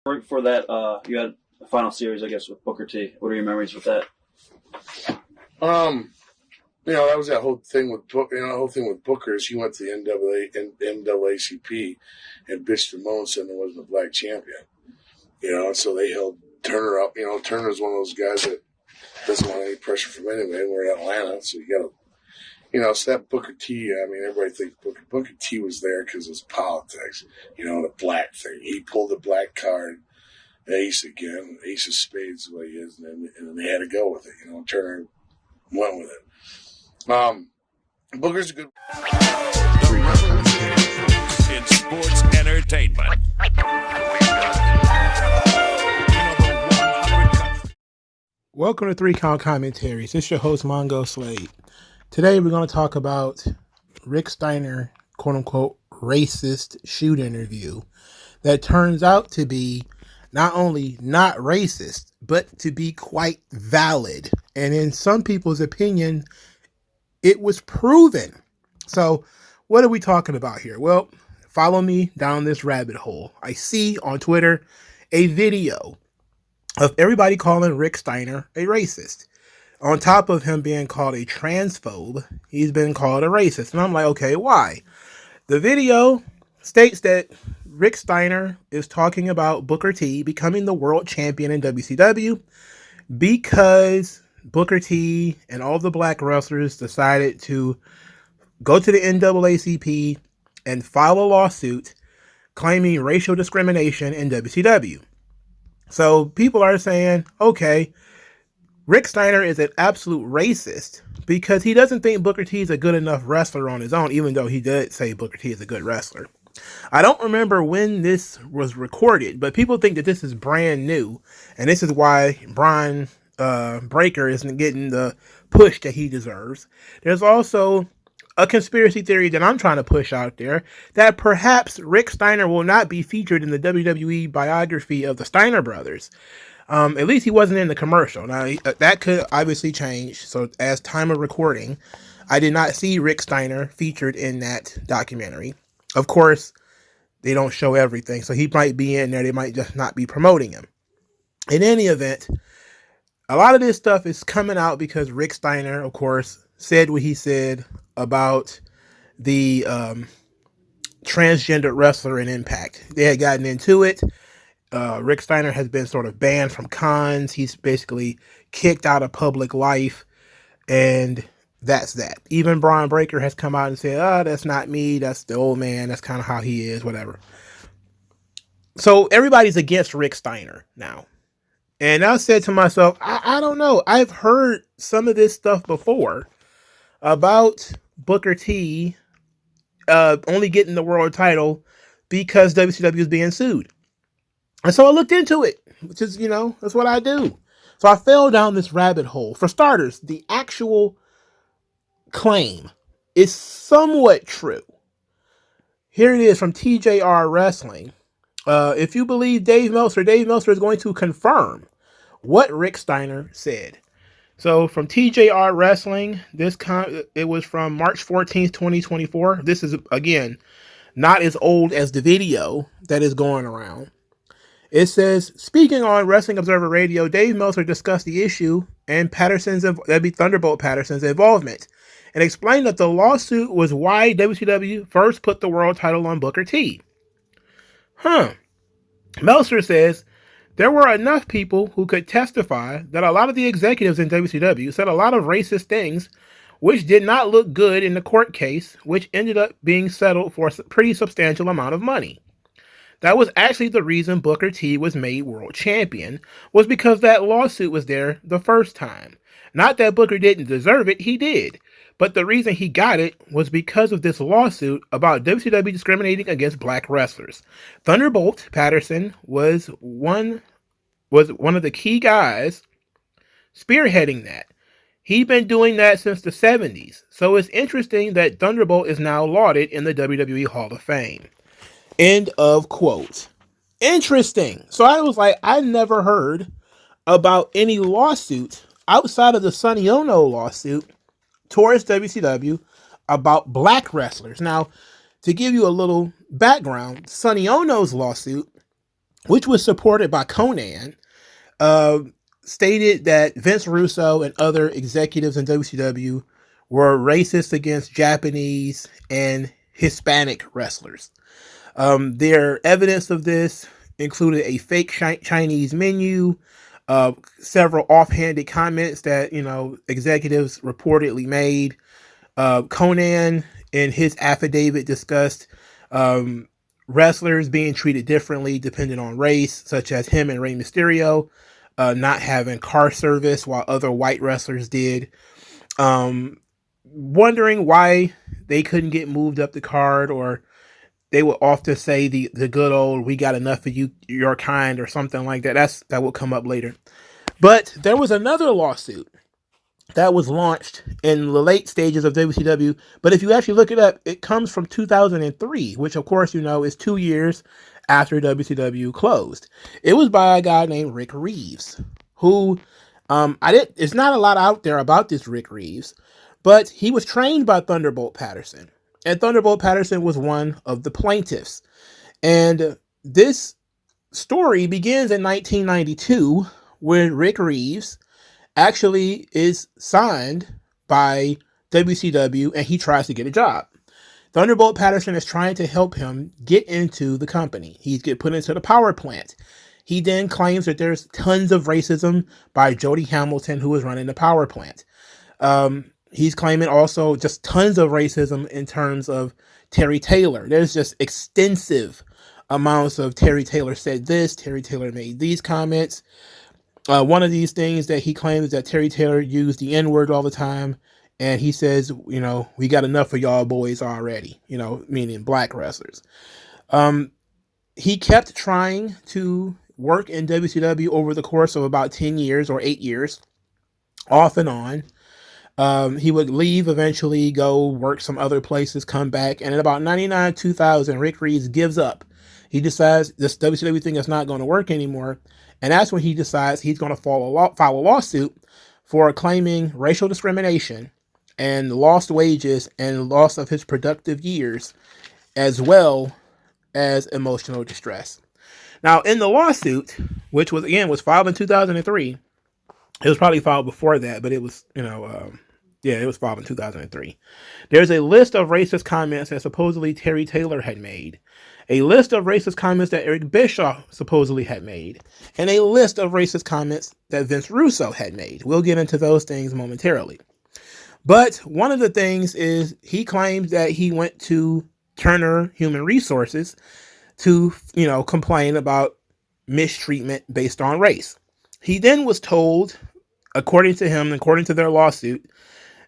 Right before that, you had a final series, I guess, with Booker T. What are your memories with that? That was that whole thing with Booker is he went to the NAACP and bitched and moaned saying there wasn't a black champion. So they held Turner up. Turner's one of those guys that doesn't want any pressure from anybody. We're in Atlanta, so you got to, so that Booker T, everybody thinks Booker T was there because it's politics, the black thing. He pulled the black card, ace again, ace of spades the way he is, and then they had to go with it. Turner went with it. Booker's a good. In sports entertainment. Welcome to 3 Count Commentaries. It's your host, MagMongoSlade. Today we're going to talk about Rick Steiner, quote-unquote, racist shoot interview that turns out to be not only not racist, but to be quite valid. And in some people's opinion, it was proven. So what are we talking about here? Well, follow me down this rabbit hole. I see on Twitter a video of everybody calling Rick Steiner a racist. On top of him being called a transphobe, he's been called a racist. And I'm like, okay, why? The video states that Rick Steiner is talking about Booker T becoming the world champion in WCW because Booker T and all the black wrestlers decided to go to the NAACP and file a lawsuit claiming racial discrimination in WCW. So people are saying, okay, Rick Steiner is an absolute racist because he doesn't think Booker T is a good enough wrestler on his own, even though he did say Booker T is a good wrestler. I don't remember when this was recorded, but people think that this is brand new, and this is why Brian Breaker isn't getting the push that he deserves. There's also a conspiracy theory that I'm trying to push out there that perhaps Rick Steiner will not be featured in the WWE biography of the Steiner brothers. At least he wasn't in the commercial. Now, that could obviously change. So as time of recording, I did not see Rick Steiner featured in that documentary. Of course, they don't show everything. So he might be in there. They might just not be promoting him. In any event, a lot of this stuff is coming out because Rick Steiner, of course, said what he said about the transgender wrestler in Impact. They had gotten into it. Rick Steiner has been sort of banned from cons. He's basically kicked out of public life, and that's that. Even Brian Breaker has come out and said, oh, that's not me. That's the old man. That's kind of how he is, whatever. So everybody's against Rick Steiner now. And I said to myself, I don't know. I've heard some of this stuff before about Booker T only getting the world title because WCW is being sued. And so I looked into it, which is, that's what I do. So I fell down this rabbit hole. For starters, the actual claim is somewhat true. Here it is from TJR Wrestling. If you believe Dave Meltzer is going to confirm what Rick Steiner said. So from TJR Wrestling, it was from March 14th, 2024. This is, again, not as old as the video that is going around. It says, speaking on Wrestling Observer Radio, Dave Meltzer discussed the issue and Thunderbolt Patterson's involvement and explained that the lawsuit was why WCW first put the world title on Booker T. Meltzer says, there were enough people who could testify that a lot of the executives in WCW said a lot of racist things which did not look good in the court case, which ended up being settled for a pretty substantial amount of money. That was actually the reason Booker T was made world champion, was because that lawsuit was there the first time. Not that Booker didn't deserve it, he did. But the reason he got it was because of this lawsuit about WCW discriminating against black wrestlers. Thunderbolt Patterson was one of the key guys spearheading that. He'd been doing that since the 70s. So it's interesting that Thunderbolt is now lauded in the WWE Hall of Fame. End of quote. Interesting. So I was like, I never heard about any lawsuit outside of the Sonny Ono lawsuit towards WCW about black wrestlers. Now, to give you a little background, Sonny Ono's lawsuit which was supported by Conan, stated that Vince Russo and other executives in WCW were racist against Japanese and Hispanic wrestlers. Their evidence of this included a fake Chinese menu, several offhanded comments that, executives reportedly made. Conan, in his affidavit, discussed wrestlers being treated differently depending on race, such as him and Rey Mysterio not having car service while other white wrestlers did. Wondering why they couldn't get moved up the card, or they would often say the good old "we got enough of you, your kind," or something like that. That will come up later. But there was another lawsuit that was launched in the late stages of WCW. But if you actually look it up, it comes from 2003, which of course, is 2 years after WCW closed. It was by a guy named Rick Reeves, who, it's not a lot out there about this Rick Reeves, but he was trained by Thunderbolt Patterson. And Thunderbolt Patterson was one of the plaintiffs. And this story begins in 1992 when Rick Reeves actually is signed by WCW and he tries to get a job. Thunderbolt Patterson is trying to help him get into the company. He's get put into the power plant. He then claims that there's tons of racism by Jody Hamilton, who is running the power plant. He's claiming also just tons of racism in terms of Terry Taylor. There's just extensive amounts of Terry Taylor said this, Terry Taylor made these comments. One of these things that he claims is that Terry Taylor used the N-word all the time. And he says, we got enough of y'all boys already, meaning black wrestlers. He kept trying to work in WCW over the course of about 10 years or 8 years, off and on. He would leave eventually, go work some other places, come back. And in about 99, 2000, Rick Reeves gives up. He decides this WCW thing is not going to work anymore. And that's when he decides he's going to file a lawsuit for claiming racial discrimination and lost wages and loss of his productive years, as well as emotional distress. Now, in the lawsuit, which was filed in 2003, it was probably filed before that, but it was, it was filed in 2003. There's a list of racist comments that supposedly Terry Taylor had made, a list of racist comments that Eric Bischoff supposedly had made, and a list of racist comments that Vince Russo had made. We'll get into those things momentarily. But one of the things is he claims that he went to Turner Human Resources to, complain about mistreatment based on race. He then was told, according to him, according to their lawsuit,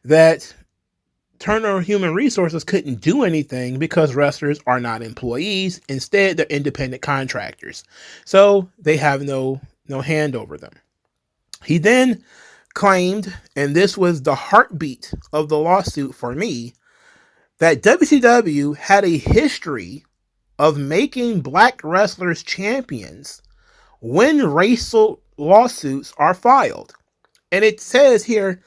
that Turner Human Resources couldn't do anything because wrestlers are not employees. Instead, they're independent contractors. So they have no hand over them. He then claimed, and this was the heartbeat of the lawsuit for me, that WCW had a history of making black wrestlers champions when racial lawsuits are filed. And it says here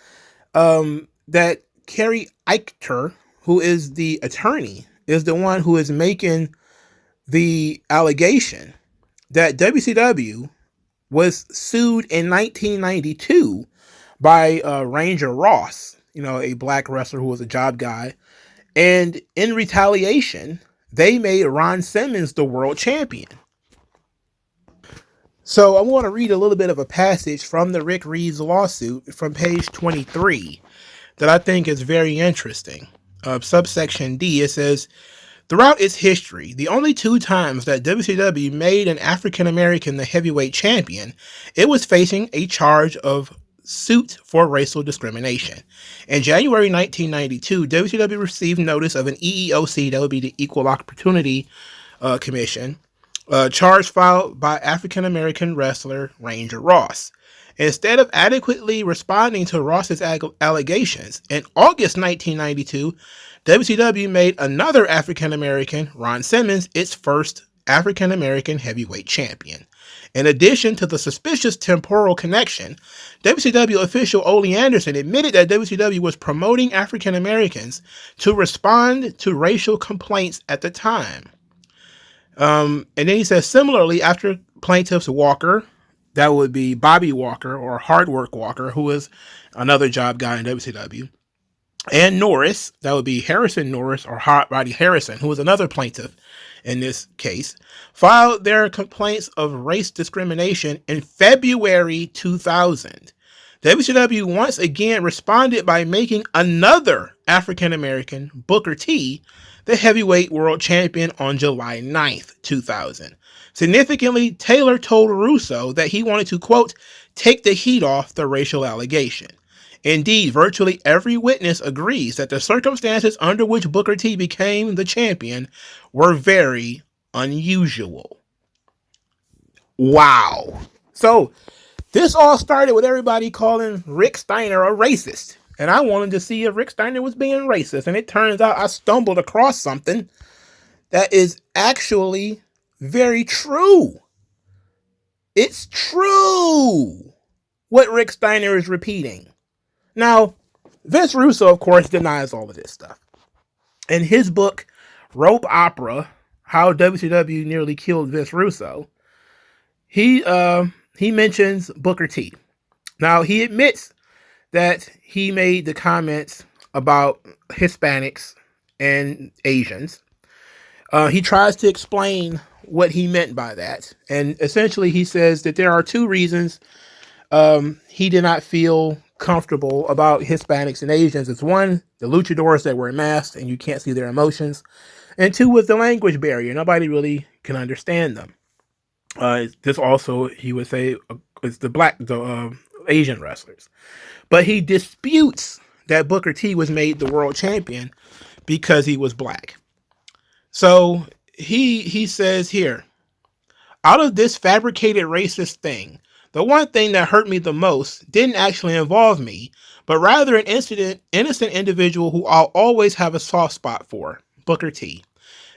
that Kerry Eichter, who is the attorney, is the one who is making the allegation that WCW was sued in 1992 by Ranger Ross, a black wrestler who was a job guy. And in retaliation, they made Ron Simmons the world champion. So I want to read a little bit of a passage from the Rick Reeves lawsuit from page 23 that I think is very interesting. Subsection D, it says, throughout its history, the only 2 times that WCW made an African-American the heavyweight champion, it was facing a charge of suit for racial discrimination. In January 1992, WCW received notice of an EEOC, that would be the Equal Opportunity Commission, charge filed by African-American wrestler Ranger Ross. Instead of adequately responding to Ross's allegations, in August 1992, WCW made another African-American, Ron Simmons, its first African-American heavyweight champion. In addition to the suspicious temporal connection, WCW official Ole Anderson admitted that WCW was promoting African-Americans to respond to racial complaints at the time. And then he says, similarly, after plaintiffs Walker, that would be Bobby Walker or Hard Work Walker, who is another job guy in WCW, and Norris, that would be Harrison Norris or Hot Roddy Harrison, who was another plaintiff in this case, filed their complaints of race discrimination in February 2000. WCW once again responded by making another African-American, Booker T, the heavyweight world champion on July 9th, 2000. Significantly, Taylor told Russo that he wanted to, quote, take the heat off the racial allegation. Indeed, virtually every witness agrees that the circumstances under which Booker T became the champion were very unusual. Wow. So, this all started with everybody calling Rick Steiner a racist. And I wanted to see if Rick Steiner was being racist. And it turns out I stumbled across something that is actually very true. It's true what Rick Steiner is repeating. Now, Vince Russo, of course, denies all of this stuff. In his book, Rope Opera, How WCW Nearly Killed Vince Russo, he mentions Booker T. Now, he admits that he made the comments about Hispanics and Asians. He tries to explain what he meant by that. And essentially, he says that there are two reasons he did not feel comfortable about Hispanics and Asians. It's one, the luchadors that wear masks and you can't see their emotions. And two was the language barrier. Nobody really can understand them. This also, he would say, is the Asian wrestlers. But he disputes that Booker T was made the world champion because he was black. So he says here, out of this fabricated racist thing, the one thing that hurt me the most didn't actually involve me, but rather an innocent individual who I'll always have a soft spot for, Booker T.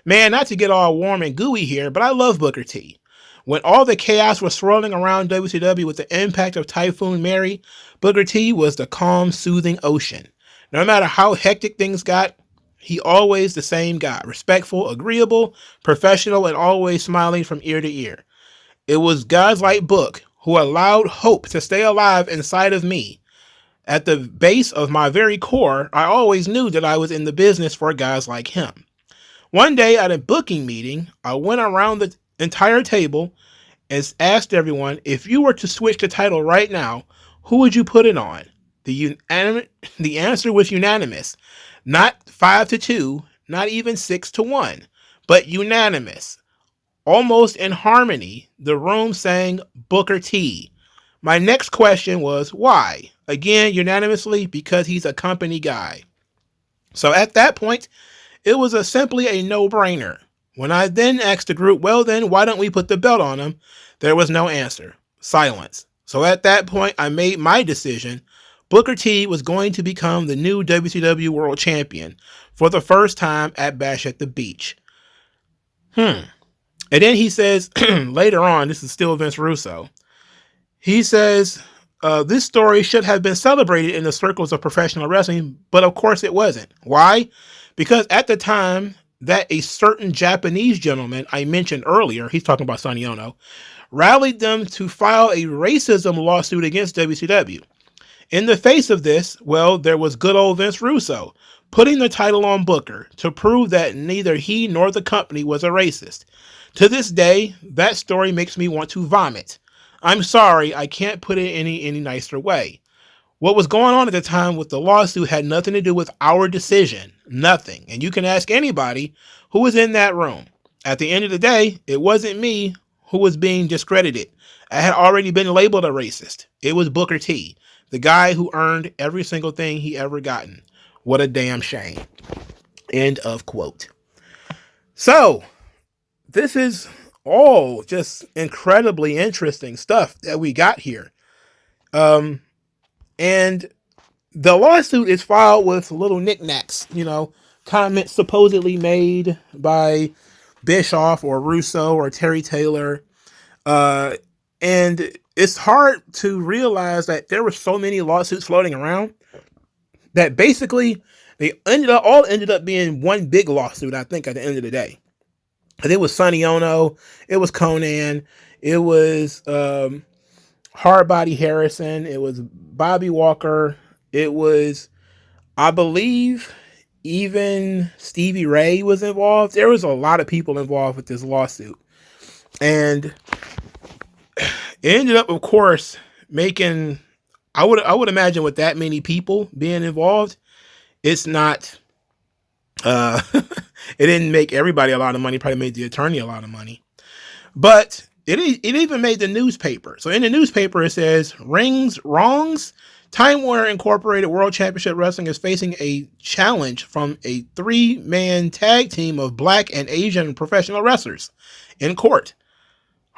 Man, not to get all warm and gooey here, but I love Booker T. When all the chaos was swirling around WCW with the impact of Typhoon Mary, Booker T was the calm, soothing ocean. No matter how hectic things got, he always the same guy, respectful, agreeable, professional, and always smiling from ear to ear. It was guys like Book who allowed hope to stay alive inside of me. At the base of my very core, I always knew that I was in the business for guys like him. One day at a booking meeting, I went around the entire table and asked everyone, if you were to switch the title right now, who would you put it on? The answer was unanimous. Not 5-2, not even 6-1, but unanimous. Almost in harmony, the room sang Booker T. My next question was, why? Again, unanimously, because he's a company guy. So at that point, it was simply a no-brainer. When I then asked the group, well then, why don't we put the belt on him? There was no answer. Silence. So at that point, I made my decision. Booker T was going to become the new WCW World Champion for the first time at Bash at the Beach. And then he says, later on, this is still Vince Russo, he says, this story should have been celebrated in the circles of professional wrestling, but of course it wasn't. Why? Because at the time that a certain Japanese gentleman I mentioned earlier, he's talking about Sonny Ono, rallied them to file a racism lawsuit against WCW. In the face of this, well, there was good old Vince Russo putting the title on Booker to prove that neither he nor the company was a racist. To this day, that story makes me want to vomit. I'm sorry, I can't put it any nicer way. What was going on at the time with the lawsuit had nothing to do with our decision. Nothing. And you can ask anybody who was in that room. At the end of the day, it wasn't me who was being discredited. I had already been labeled a racist. It was Booker T, the guy who earned every single thing he ever gotten. What a damn shame. End of quote. So, this is all just incredibly interesting stuff that we got here. And the lawsuit is filed with little knickknacks, comments supposedly made by Bischoff or Russo or Terry Taylor. And it's hard to realize that there were so many lawsuits floating around that basically they ended up being one big lawsuit, I think, at the end of the day. And it was Sonny Ono, it was Conan, It was Hardbody Harrison. It was Bobby Walker. It was, I believe, even Stevie Ray was involved. There was a lot of people involved with this lawsuit. And it ended up, of course, making, I would imagine with that many people being involved, it's not, it didn't make everybody a lot of money, probably made the attorney a lot of money. But it even made the newspaper. So in the newspaper, it says, wrongs. Time Warner Incorporated World Championship Wrestling is facing a challenge from a 3-man tag team of black and Asian professional wrestlers in court.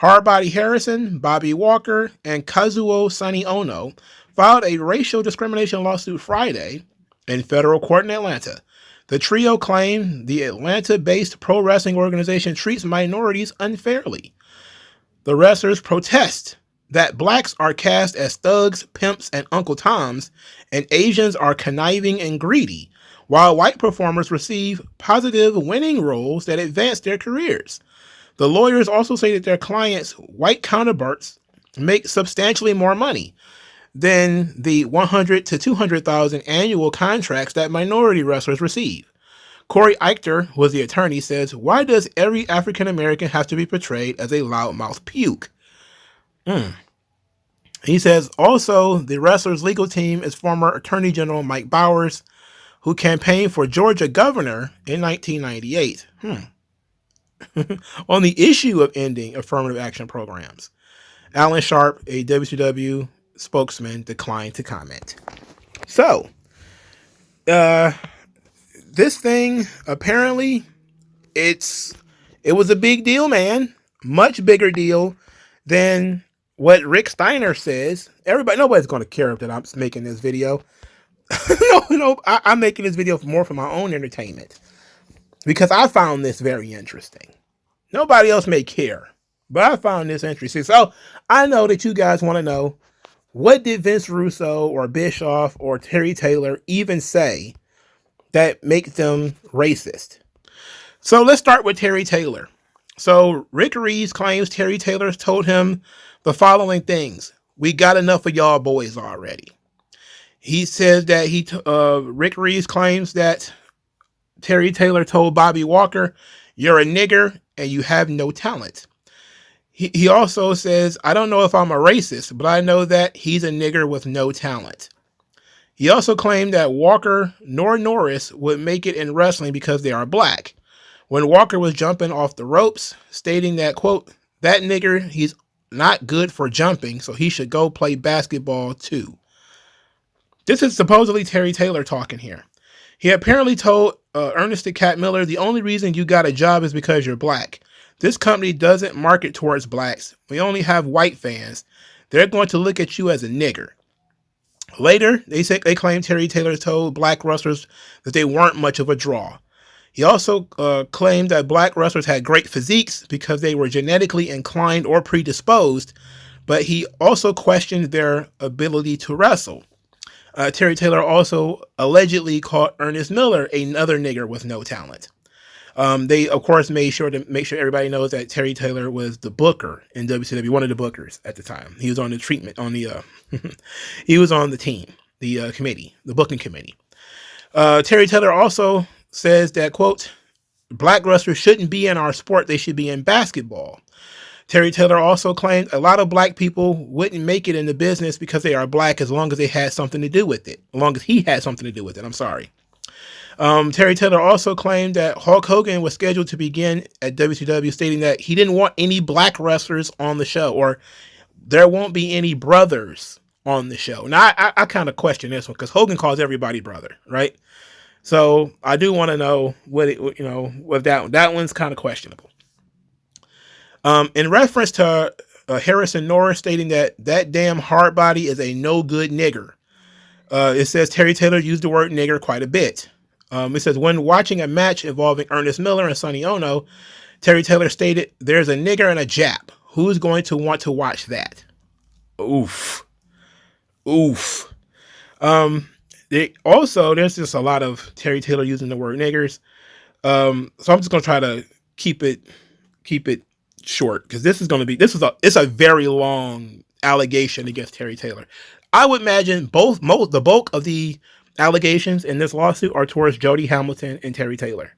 Hardbody Harrison, Bobby Walker, and Kazuo Sonny Ono filed a racial discrimination lawsuit Friday in federal court in Atlanta. The trio claimed the Atlanta-based pro wrestling organization treats minorities unfairly. The wrestlers protest that blacks are cast as thugs, pimps, and Uncle Toms, and Asians are conniving and greedy, while white performers receive positive winning roles that advance their careers. The lawyers also say that their clients' white counterparts make substantially more money than the $100,000 to $200,000 annual contracts that minority wrestlers receive. Corey Eichter, who was the attorney, says, "Why does every African American have to be portrayed as a loudmouth puke?" He says, also, the wrestlers' legal team is former Attorney General Mike Bowers, who campaigned for Georgia governor in 1998 on the issue of ending affirmative action programs. Alan Sharp, a WCW spokesman, declined to comment. So, this thing, apparently, it was a big deal, man. Much bigger deal than what Rick Steiner says. Nobody's going to care that I'm making this video. I'm making this video more for my own entertainment because I found this very interesting. Nobody else may care, but I found this interesting. So I know that you guys want to know, what did Vince Russo or Bischoff or Terry Taylor even say that makes them racist? So let's start with Terry Taylor. So Rick Reeves claims Terry Taylor told him the following things: "We got enough of y'all boys already." He says that Rick Reeves claims that Terry Taylor told Bobby Walker, "You're a nigger and you have no talent." He also says, "I don't know if I'm a racist, but I know that he's a nigger with no talent." He also claimed that Walker nor Norris would make it in wrestling because they are black, when Walker was jumping off the ropes, stating that, quote, "That nigger, he's not good for jumping, so he should go play basketball too." This is supposedly Terry Taylor talking here. He apparently told Ernest the Cat Miller, "The only reason you got a job is because you're black. This company doesn't market towards blacks. We only have white fans. They're going to look at you as a nigger." Later, they claim Terry Taylor told black wrestlers that they weren't much of a draw. He also claimed that black wrestlers had great physiques because they were genetically inclined or predisposed, but he also questioned their ability to wrestle. Terry Taylor also allegedly called Ernest Miller another nigger with no talent. They, of course, made sure to make sure everybody knows that Terry Taylor was the booker in WCW, one of the bookers at the time. He was on the he was on the team, the committee, the booking committee. Terry Taylor also says that, quote, "Black wrestlers shouldn't be in our sport. They should be in basketball." Terry Taylor also claimed a lot of black people wouldn't make it in the business because they are black as long as they had something to do with it. As long as he had something to do with it. I'm sorry. Terry Taylor also claimed that Hulk Hogan was scheduled to begin at WCW, stating that he didn't want any black wrestlers on the show, or there won't be any brothers on the show. Now, I kind of question this one because Hogan calls everybody brother, right? So I do want to know what that one's kind of questionable. In reference to Harrison Norris stating that damn hardbody is a no good nigger, it says Terry Taylor used the word nigger quite a bit. It says, when watching a match involving Ernest Miller and Sonny Ono, Terry Taylor stated, "There's a nigger and a Jap. Who's going to want to watch that?" Oof. There's just a lot of Terry Taylor using the word niggers. So I'm just going to try to keep it short because it's a very long allegation against Terry Taylor. I would imagine the bulk of the allegations in this lawsuit are towards Jody Hamilton and Terry Taylor,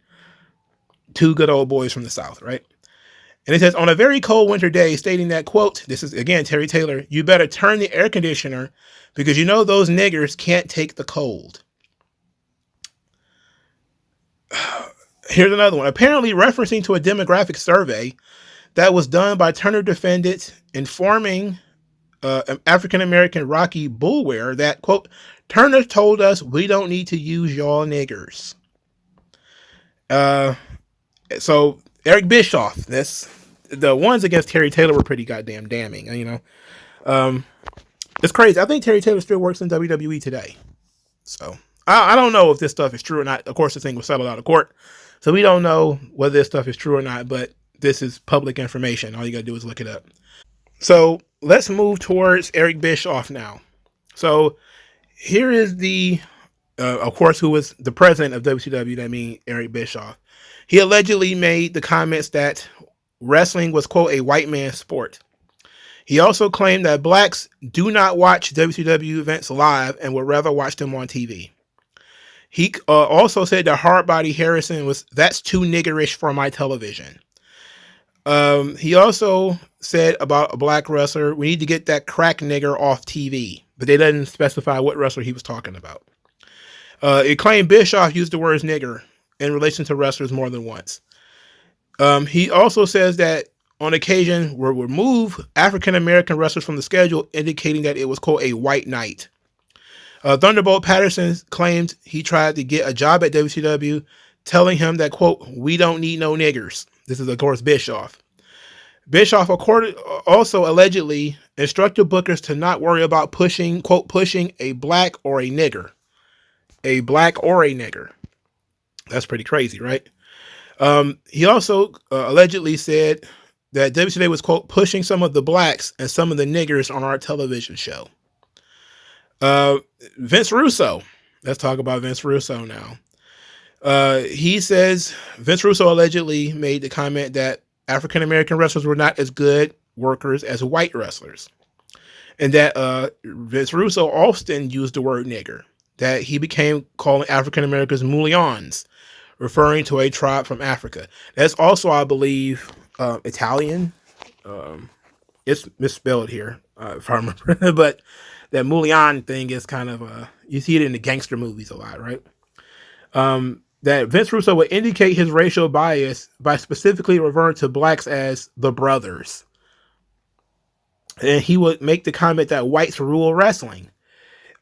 two good old boys from the South, right? And it says, on a very cold winter day, stating that, quote, this is again Terry Taylor, you better turn the air conditioner because you know those niggers can't take the cold. Here's another one. Apparently referencing to a demographic survey that was done by Turner Defendants informing African-American Rocky Bullwear that, quote, Turner told us we don't need to use y'all niggers. So Eric Bischoff, the ones against Terry Taylor were pretty goddamn damning, you know. It's crazy. I think Terry Taylor still works in WWE today. So I don't know if this stuff is true or not. Of course, this thing was settled out of court, so we don't know whether this stuff is true or not, but this is public information. All you gotta do is look it up. So let's move towards Eric Bischoff now. So here is of course, who was the president of WCW, that means Eric Bischoff. He allegedly made the comments that wrestling was, quote, a white man's sport. He also claimed that blacks do not watch WCW events live and would rather watch them on TV. He also said that Hardbody Harrison that's too niggerish for my television. He also said about a black wrestler, we need to get that crack nigger off TV, but they didn't specify what wrestler he was talking about. It claimed Bischoff used the words nigger in relation to wrestlers more than once. He also says that on occasion will remove African-American wrestlers from the schedule, indicating that it was, quote, a white night. Thunderbolt Patterson claimed he tried to get a job at WCW, telling him that, quote, we don't need no niggers. This is, of course, Bischoff. Bischoff also allegedly instructed bookers to not worry about pushing, quote, pushing a black or a nigger. A black or a nigger. That's pretty crazy, right? He also allegedly said that WCW was, quote, pushing some of the blacks and some of the niggers on our television show. Vince Russo. Let's talk about Vince Russo now. He says Vince Russo allegedly made the comment that African-American wrestlers were not as good workers as white wrestlers. And that Vince Russo often used the word nigger. That he began calling African-Americans mullions, referring to a tribe from Africa. That's also, I believe, Italian. It's misspelled here, if I remember. But that mullion thing is kind of, you see it in the gangster movies a lot, right? That Vince Russo would indicate his racial bias by specifically referring to blacks as the brothers. And he would make the comment that whites rule wrestling.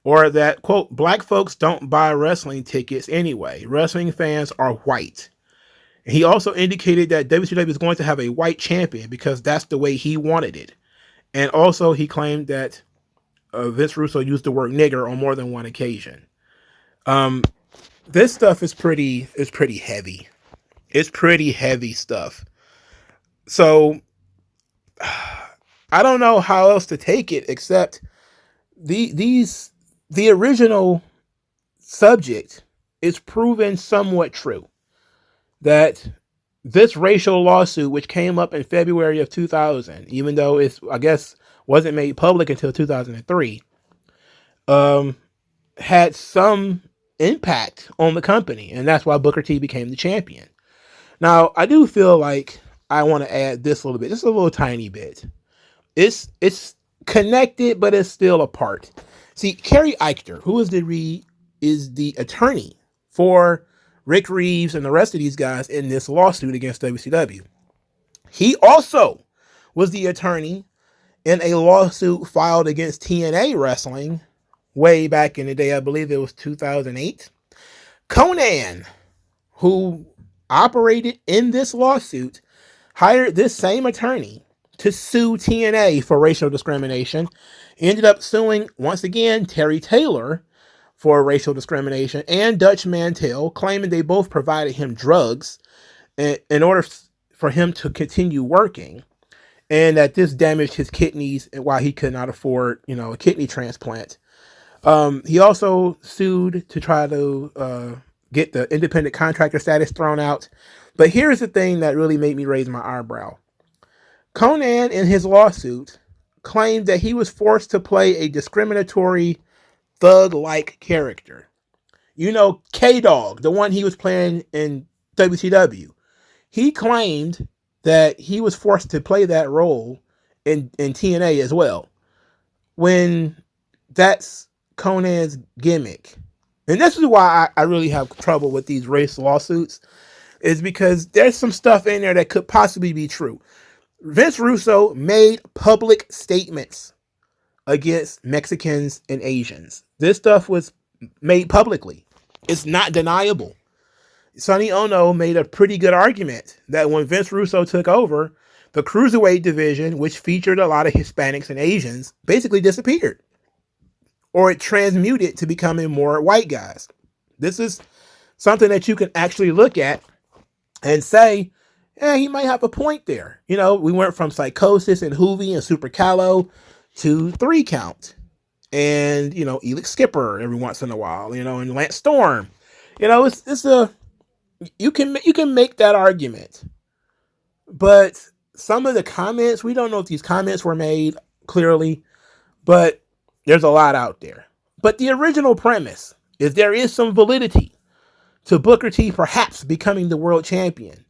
Or that, quote, black folks don't buy wrestling tickets anyway. Wrestling fans are white. And he also indicated that WCW is going to have a white champion because that's the way he wanted it. And also he claimed that Vince Russo used the word nigger on more than one occasion. This stuff is pretty heavy. It's pretty heavy stuff. So I don't know how else to take it except the original subject is proven somewhat true. That this racial lawsuit, which came up in February of 2000, even though I guess wasn't made public until 2003, had some impact on the company, and that's why Booker T became the champion. Now, I do feel like I want to add this a little bit, just a little tiny bit. It's connected, but it's still apart. See, Kerry Eichter, who is the attorney for Rick Reeves and the rest of these guys in this lawsuit against WCW. He also was the attorney in a lawsuit filed against TNA Wrestling way back in the day. I believe it was 2008. Conan, who operated in this lawsuit, hired this same attorney to sue TNA for racial discrimination. Ended up suing, once again, Terry Taylor for racial discrimination and Dutch Mantell, claiming they both provided him drugs in order for him to continue working, and that this damaged his kidneys while he could not afford, a kidney transplant. He also sued to try to get the independent contractor status thrown out. But here's the thing that really made me raise my eyebrow. Conan, in his lawsuit, claimed that he was forced to play a discriminatory thug-like character. You know, K-Dog, the one he was playing in WCW. He claimed that he was forced to play that role in TNA as well, when that's Conan's gimmick. And this is why I really have trouble with these race lawsuits, is because there's some stuff in there that could possibly be true. Vince Russo made public statements against Mexicans and Asians. This stuff was made publicly. It's not deniable. Sonny Ono made a pretty good argument that when Vince Russo took over, the cruiserweight division, which featured a lot of Hispanics and Asians, basically disappeared. Or it transmuted to becoming more white guys. This is something that you can actually look at and say, yeah, he might have a point there. You know, we went from Psychosis and Hoovy and Super Callow to 3 Count. And, you know, Elix Skipper every once in a while, you know, and Lance Storm. You know, you can make that argument. But some of the comments, we don't know if these comments were made clearly, but there's a lot out there. But the original premise is there is some validity to Booker T perhaps becoming the world champion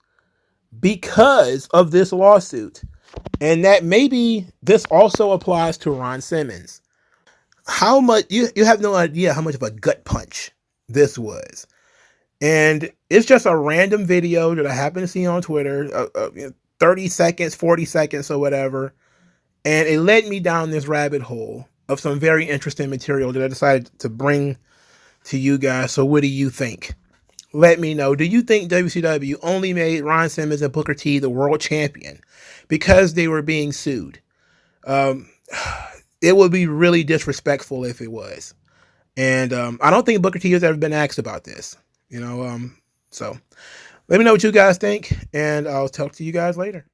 because of this lawsuit. And that maybe this also applies to Ron Simmons. How much, you have no idea how much of a gut punch this was. And it's just a random video that I happen to see on Twitter, 30 seconds, 40 seconds or whatever. And it led me down this rabbit hole of some very interesting material that I decided to bring to you guys. So what do you think? Let me know. Do you think WCW only made Ron Simmons and Booker T the world champion because they were being sued? It would be really disrespectful if it was. And I don't think Booker T has ever been asked about this. You know, so let me know what you guys think, and I'll talk to you guys later.